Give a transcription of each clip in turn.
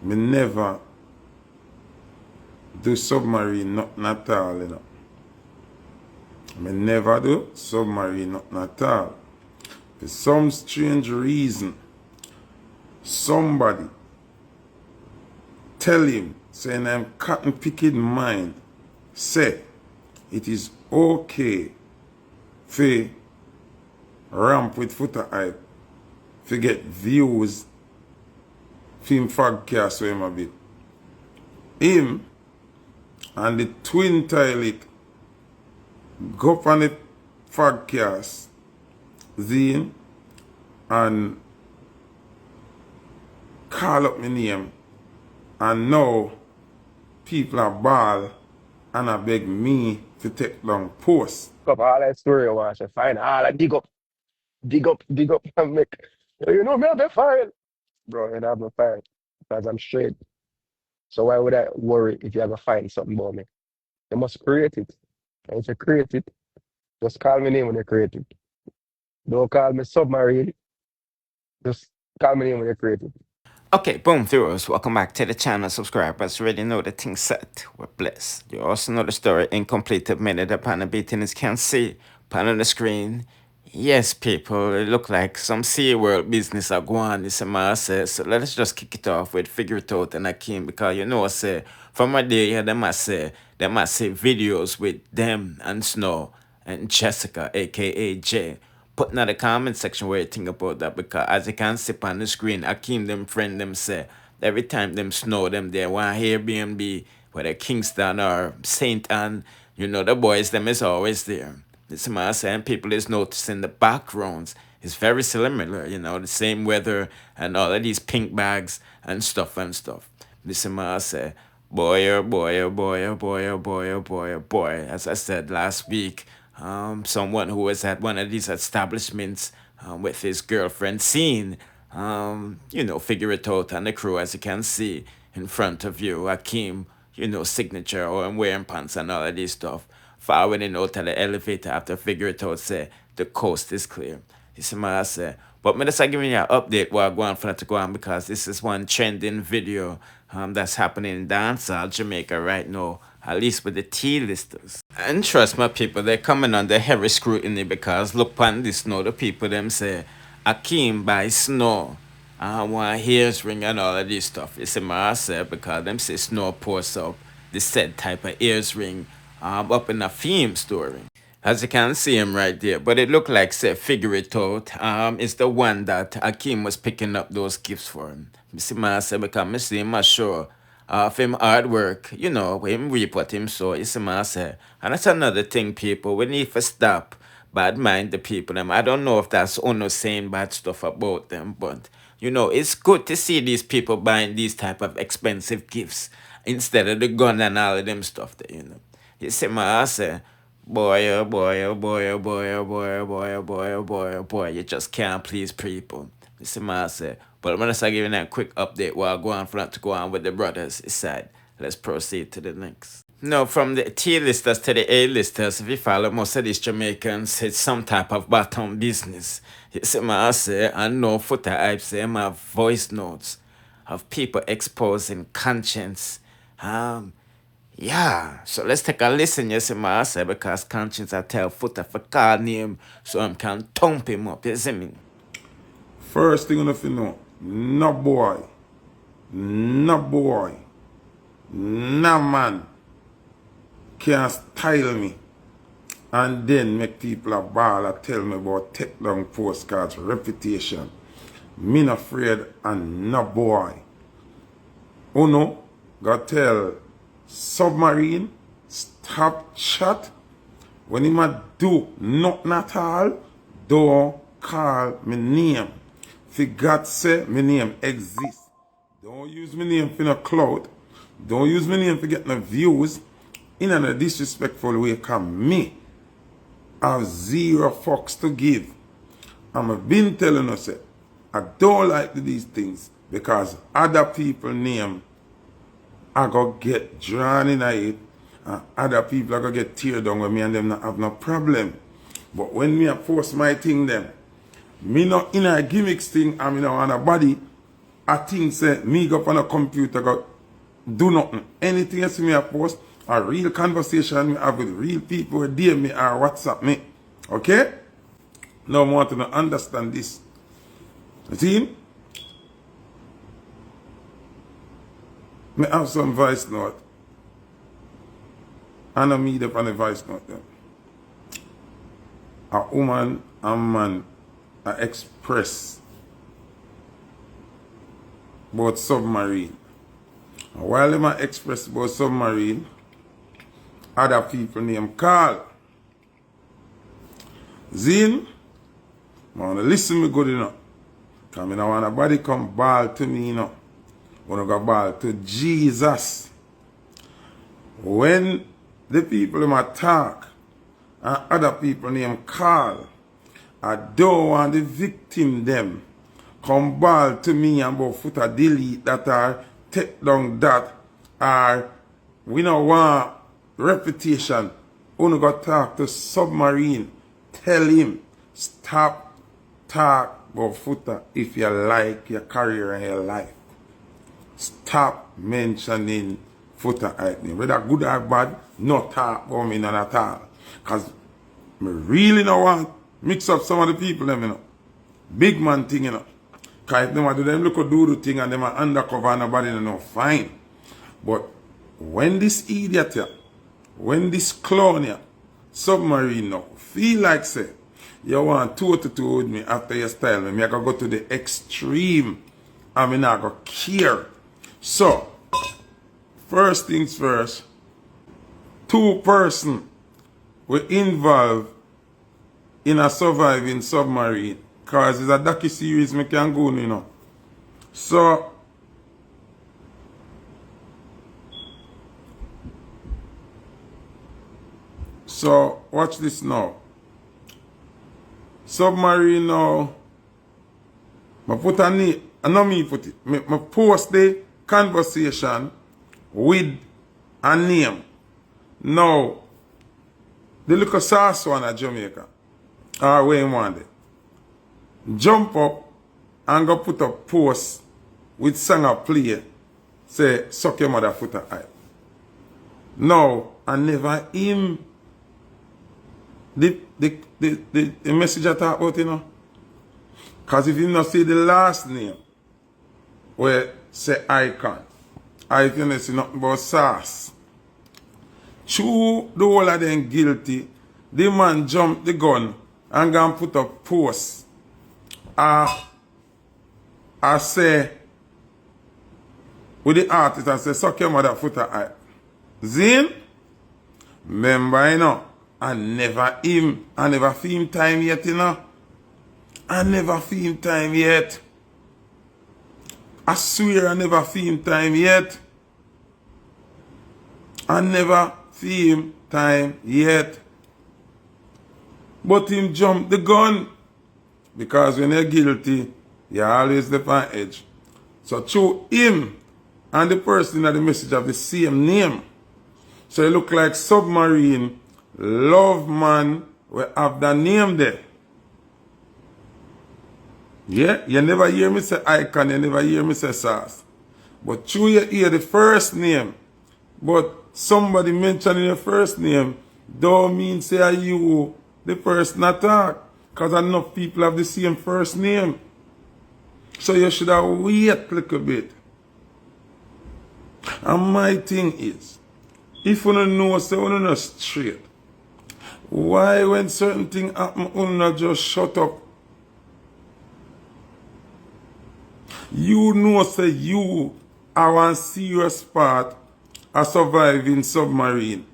Me never do Submarine nothing at all, you know. Me never do Submarine nothing at all. For some strange reason, somebody tell him, saying I'm cotton picking mind, say it is okay for ramp with Foota hype, for get views, for him fagcast with him a bit. Him and the twin toilet go up on the fagcast, Zine, and call up my name, and now people are ball and I beg me to take long posts. Up all that story, I want to find all that dig up, and make. You know, me have a file. Bro, you have no file because I'm straight. So why would I worry if you ever find something about me? You must create it. And if you create it, just call me name when you create it. Don't call me Submarine. Just call me name when you create it. Okay, boom, viewers, welcome back to the channel. Subscribers already know the thing set. We're blessed. You also know the story incomplete minute upon the beatings can see upon on the screen. Yes, people, it look like some Sea World business are going on this summer. So let us just kick it off with Figure It Out and Akeem, because you know, say from a day, yeah, they must say videos with them and Snow and Jessica, aka Jay. Put in the comment section where you think about that, because as you can see on the screen, Akeem them friend them say every time them Snow them there one Airbnb, whether Kingston or Saint Anne, you know the boys them is always there. This man saying people is noticing the backgrounds is very similar, you know, the same weather and all of these pink bags and stuff and stuff. This man say, boy, oh boy, oh boy, oh boy, oh boy, oh boy, oh boy. As I said last week, someone who was at one of these establishments with his girlfriend seen, you know, Figure It Out and the crew, as you can see in front of you, Akeem, you know, signature, or I'm wearing pants and all of this stuff. Following out of the elevator after Figure It Out say the coast is clear. This is what I say. But I'm just giving you an update while I'm going for that to go on, because this is one trending video that's happening in Dancehall, Jamaica right now, at least with the T-listers. And trust my people, they're coming under heavy scrutiny, because look upon this now, the people them say, Akeem by Snow. I want ears ring and all of this stuff. It's in my say, because them say Snow posts up the said type of ears ring up in a theme story. As you can see him right there, but it looked like, say, Figure It Out is the one that Akeem was picking up those gifts for him. You see, man, I say, because I see him sure of him hard work, you know, him reap what him sow. You see, man, I say, and that's another thing, people, we need to stop bad mind the people. I don't know if that's Ono saying bad stuff about them, but, you know, it's good to see these people buying these type of expensive gifts instead of the gun and all of them stuff there, you know. You see, man, I say, boy, oh boy, oh boy, oh boy, oh boy, oh boy, oh boy, oh boy, oh boy, you just can't please people. You see, man, I say. But I'm going to start giving that a quick update while I go on for that to go on with the brothers side. Let's proceed to the next. No, from the T-listers to the A-listers, if you follow most of these Jamaicans, it's some type of bottom business. You see, man, I say, I know Foota hype say, I have voice notes of people exposing Konshens. Yeah, so let's take a listen, you see, man, I say, because Konshens I tell Foota for call name so I can thump him up, you see me? First thing you have to know, no boy, no man can style me and then make people a ball and tell me about take down postcards, reputation. Me not afraid and no boy. Uno, got tell Submarine, stop chat. When him a do nothing at all, don't call me name. For God say, my name exists. Don't use my name for no clout. Don't use my name for get no views in a disrespectful way, because me have zero fucks to give. I've been telling us that I don't like these things, because other people name I go get drawn in it, and other people are going to get tear down with me and them not have no problem. But when me I post my thing them, me not in a gimmicks thing and me not on a body, I think say me go up on a computer go do nothing. Anything you see me a post, a real conversation me have with real people who DM me or WhatsApp me. Okay? Now I want to understand this. You see? Me have some voice note. And I meet up on the voice note. Then. A woman and man express about Submarine. And while them express about Submarine, other people name call. Zin, I want to listen me good enough. Because I don't want nobody come ball to me, you know. I want to go ball to Jesus. When the people them talk and other people name call, I don't want the victim them come ball to me and about Foota delete that or take down that or we don't want reputation. Only go talk to Submarine. Tell him stop talk about Foota if you like your career and your life. Stop mentioning Foota right now. Whether good or bad, no talk about me none at all. Because I really don't want mix up some of the people them, you know. Big man thing, you know. Because if them do them look do the thing and them are undercover and nobody don't know, fine. But when this idiot here, when this clown here, Submarine now, feel like say, you want two to two with me after your style, me I can go to the extreme and me not go care. So, first things first, two person were involved in a surviving submarine. Because it's a docu-series me can go, you know. So watch this now. Submarine now. I put a name, not me put it. I post the conversation with a name. Now, the little sauce one at Jamaica. Or where you want it. Jump up and go put a post with song a play. Say, suck your mother Foota eye. Now, I never him the message I talk about, you know. Because if you not see the last name, where say icon, I can see nothing about sauce. True, the whole of them guilty. The man jump the gun and go and put a post. I say, with the artist, I say, suck your mother Foota eye. Zin, remember, you know, I never feel him time yet, you know. I never feel him time yet. I swear I never feel him time yet. I never feel him time yet. But him jump the gun. Because when you're guilty, you're always the on edge. So through him and the person that the message have the same name. So it look like Submarine, Love Man, we have the name there. Yeah, you never hear me say icon, you never hear me say sauce. But through you hear the first name, but somebody mentioning your first name, don't mean say you, the person attack. Because enough people have the same first name. So you should have wait a little bit. And my thing is, if you don't know, say you not straight. Why when certain things happen, you not just shut up? You know, say you are one serious part of surviving submarine.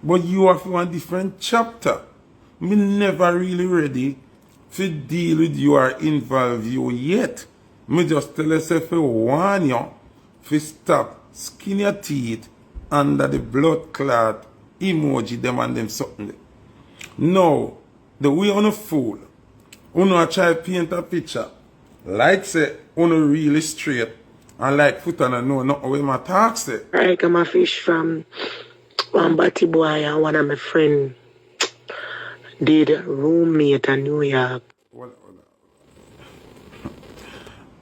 But you have one different chapter. Me never really ready to deal with you or involve you yet. Me just tell yourself to warn you to stop skin your teeth under the blood clot emoji them and them something. No, the way on a fool, uno try paint a picture like say uno really straight and like Foota and know not way my talk say. I got my fish from one Batty boy and one of my friend did roommate in New York.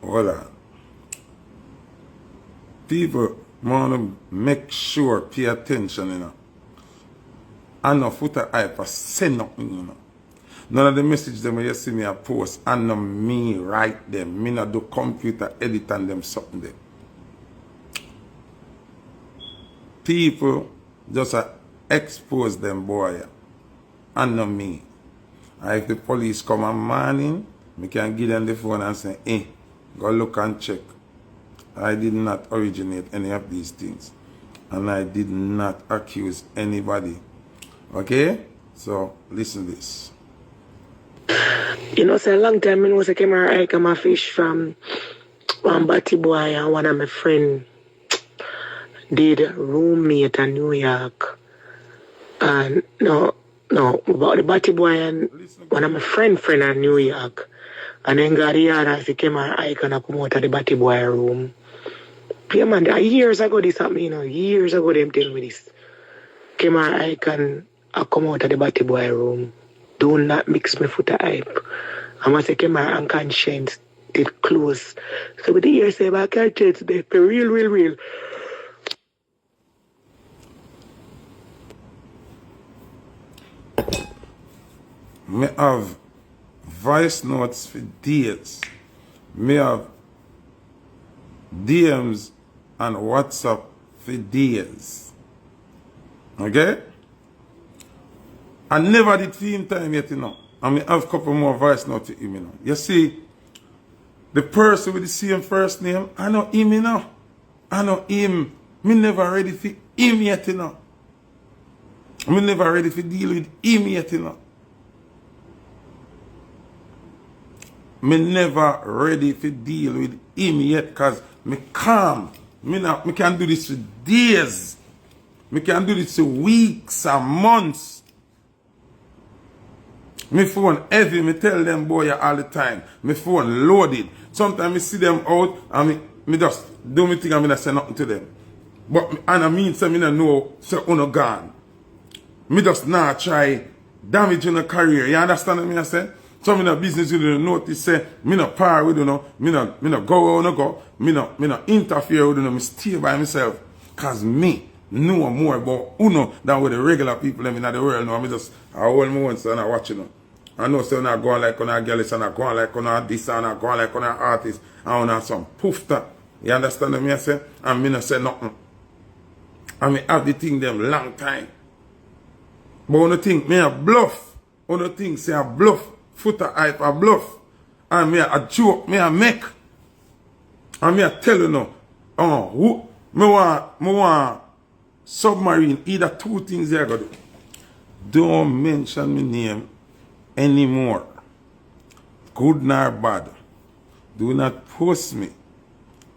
Hold on. People want to make sure, pay attention, you know. And no Foota hype or say nothing, you know. None of the message them when you see me a post, and no me write them. Me not do computer edit and them something there. People just expose them boy, and no me. And if the police come on morning, me can give them the phone and say, hey, go look and check. I did not originate any of these things. And I did not accuse anybody. Okay? So, listen to this. You know, say a long time, I know, say, I come a fish from one Batty boy and one of my friend did roommate in New York. And no, about the Batty boy and one of my friend in New York. And then got here and I came and I can come out of the Batty boy room. Yeah, man, years ago this happened, you know, years ago them tell me this. Came and I can come out of the Batty boy room. Do not mix me Foota hype. I must say, came and Konshens did close. So with the years say, I can't change the real. Me have voice notes for days. Me have DMs and WhatsApp for days. Okay? I never did for him time yet, you know. And me have a couple more voice notes to him, you know. You see, the person with the same first name, I know him, you know. I know him. Me never ready for him yet, you know. Me never ready to deal with him yet, you know. Me never ready to deal with him yet because me calm. Me can do this for days. Me can do this for weeks and months. Me phone heavy, me tell them boy all the time. Me phone loaded. Sometimes me see them out and me just do me thing and me not say nothing to them. But and I mean say me not know say uno gone. Me just not try damage in a career. You understand what me I say? Some in a business you don't notice say me not par with you know, me not go where I wanna go, me not interfere with you know, me stay by myself. Cause me know more about uno than what the regular people in the world know. I just I hold my own son and watch you know. I know so not going like on a girl, and not going like on a this and not going like on an artist and on some poofta. You understand what I say? And me not say nothing. I mean have the thing them long time. But when you think me a bluff, when you think say a bluff, Foota hype a bluff, and me a joke, me a make, and me a tell you now, who me want Submarine, either two things you gotta do. Don't mention my name anymore. Good nor bad. Do not post me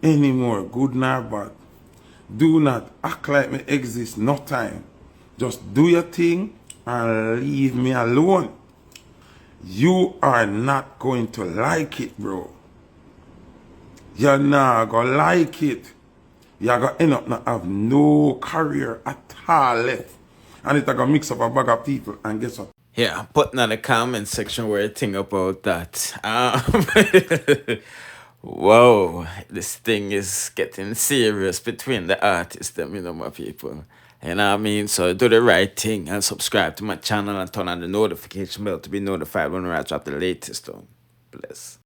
anymore, good nor bad. Do not act like me exist no time. Just do your thing and leave me alone. You are not going to like it, bro. You're not going to like it. You're going to end up not have no career at all left. And it's going to mix up a bag of people and guess what? Yeah, put in the comment section where you think about that. Whoa, this thing is getting serious between the artists, them, you know, my people. You know what I mean? So do the right thing and subscribe to my channel and turn on the notification bell to be notified when I drop the latest one. Bless.